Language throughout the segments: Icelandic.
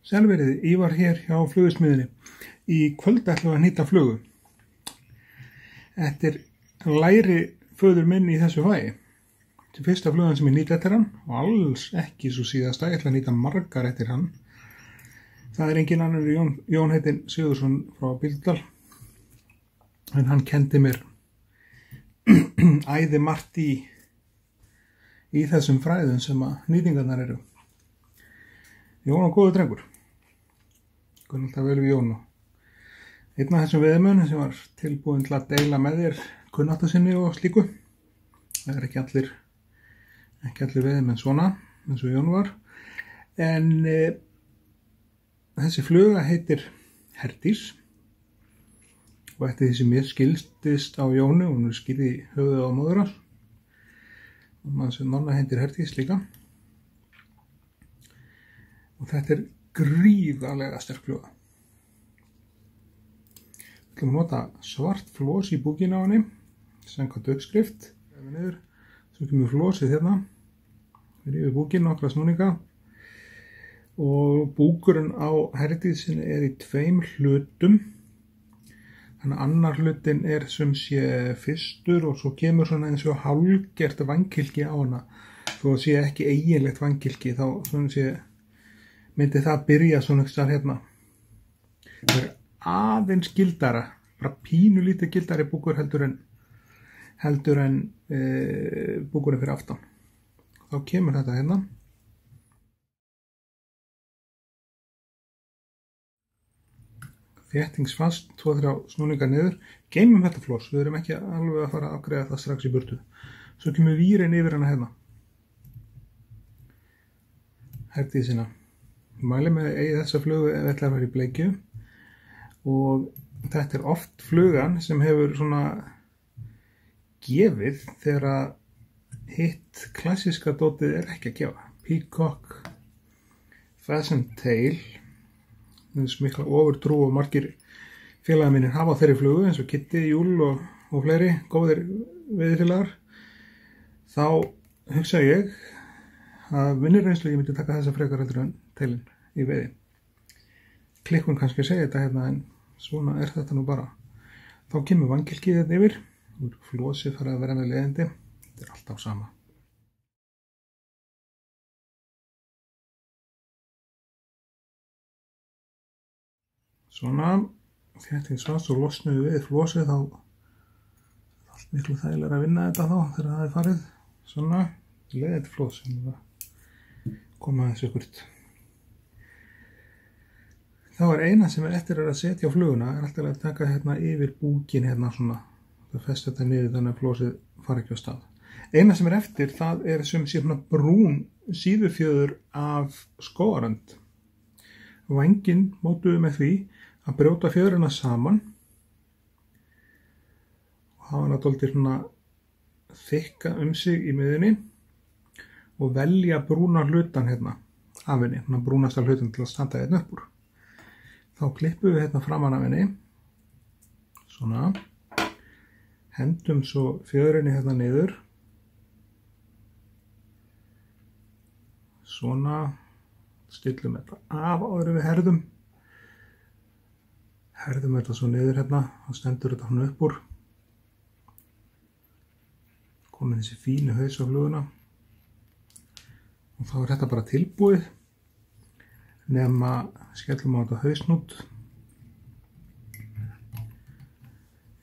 Selveriði, Ívar hér hjá Flugusmiðjunni. Í kvöld ætlum við að nýta flugu. Þetta er læri föður minn í þessu fagi. Þetta er fyrsta flugan sem ég nýta eftir hann og alls ekki svo síðasta. Ég ætla að nýta margar eftir hann. Það er engin annar Jón heitinn Sigurðsson frá Bíldudal. En hann kendi mér æði margt í þessum fræðum sem að nýtingarnar eru. Jón var góður drengur. Kunni alltaf vel við Jón. Einn af þessum veiðimönnum sem var tilbúinn til að deila með þér kunnáttu sinni og slíku. Það er ekki allir veiðimenn svona, eins og Jón var. En þessi fluga heitir Herdís. Og eftir því sem ég skilstist á Jónu, hún er skýrð í höfuðið á móður hans. Og maður sem nonna heitir Herdís líka. Og þetta er gríðarlega sterk fluga. Við ætlum að nota svart flós í búkinn á henni, samkvæmt uppskrift. Svo kemur flósið hérna, yfir búkinn nokkra snúninga. Og búkurinn á Herdísinni er í 2 hlutum. Þannig að annar hlutin er sem sé fyrstur og svo kemur svona eins og hálfgert vangkylki á hana. Þó að sé ekki eiginlegt vangkylki, þá svona sé myndi það byrja svona ekki hérna. Það er aðeins gildara, bara pínu lítið gildari búkur heldur en búkurinn fyrir aftan. Þá kemur þetta hérna. Þéttingsfast, 2-3 snúningar niður. Geymum þetta flós, við erum ekki alveg að fara að afgreiða það strax í burtu. Svo kemur vírinn yfir hana hérna. Herdísina. Mæli með að eigi þessa flugu ef ætla að vera í bleikju. Og þetta er oft flugan sem hefur svona gefið þegar hitt klassíska dótið er ekki að gefa. Peacock, Pheasant Tail. Það er mikla ofurtrú og margir félagar mínir hafa þeirri flugu eins og Kitty, Júl og fleiri góðir veiðifélagar. Þá hugsa ég að minnir reynslu ég myndi taka þessa frekar heldur en Tailinn í veiði. Klikkun kannski að segja þetta hérna en svona er þetta nú bara. Þá kemur vangkylkið þetta yfir. Flósið fara að vera með leiðindi. Þetta er alltaf sama. Svona, þéttingsfast og losnuðu við flósið þá er allt miklu þægilega að vinna þetta þá þegar það er farið. Svona, leiðið flós sem það koma þessu ykkurt. Þá er eina sem er eftir að setja á fluguna er alltaf að taka hérna yfir búkinn hérna svona. Það festi þetta niður þannig að flósið fari ekki á stað. Eina sem er eftir það er sem sé svona brún síðufjöður af skógarönd. Vænginn mótuðu með því að brjóta fjöðruna saman og hafa hana dálítið svona þykka sig í miðjunni og velja brúna hlutan hérna af henni, svona brúnasta hlutan til að standa hérna upp úr. Þá klippum við hérna framan af henni, svona, hendum svo fjöðrinni hérna niður, svona, stillum þetta af áður við herðum þetta svo niður hérna og stendur þetta hann upp úr. Komið þessi fínu haus á fluguna og þá er þetta bara tilbúið nema skellum á þetta hausnút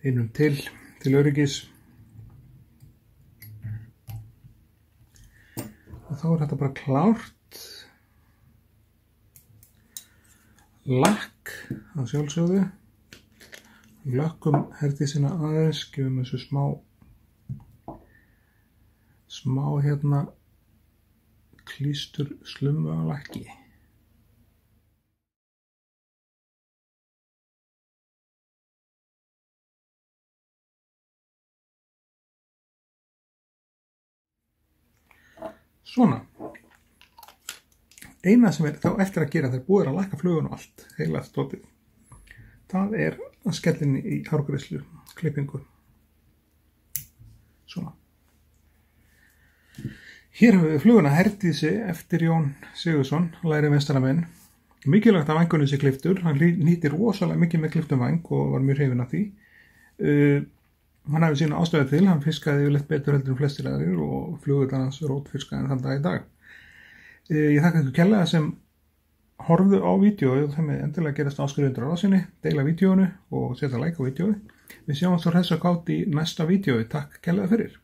einum til öryggis og þá er þetta bara klárt. Lakk á sjálfsögðu. Lökkum Herdísina aðeins, gefum þessu smá hérna klístur slummu á lakki. Svona. Eina sem er þá eftir að gera þegar búið að lakka flugun og allt, heila stótið. Það er að skella inn í hárgreiðslu, klippingu. Svona. Hér höfum við fluguna Herdísi eftir Jón Sigurðsson, lærimeistaramenn. Mikilvægt að vængunum sé klipptur, hann nýtir rosalega mikið með klipptum væng og var mjög hrifinn af því. Hann hafi sína ástæðu til, hann fiskaði yfirleitt betur heldur en flestir aðrir og flugurnar hans rótfiskaði þann dag í dag. Ég þakka ykkur kærlega sem horfðu á vídeóið og þeim endilega gerast áskrifundur á rásinni, deila vídeóinu og setja like á vídeóið. Við sjáum svo hress og kátt í næsta vídeói. Takk kærlega fyrir.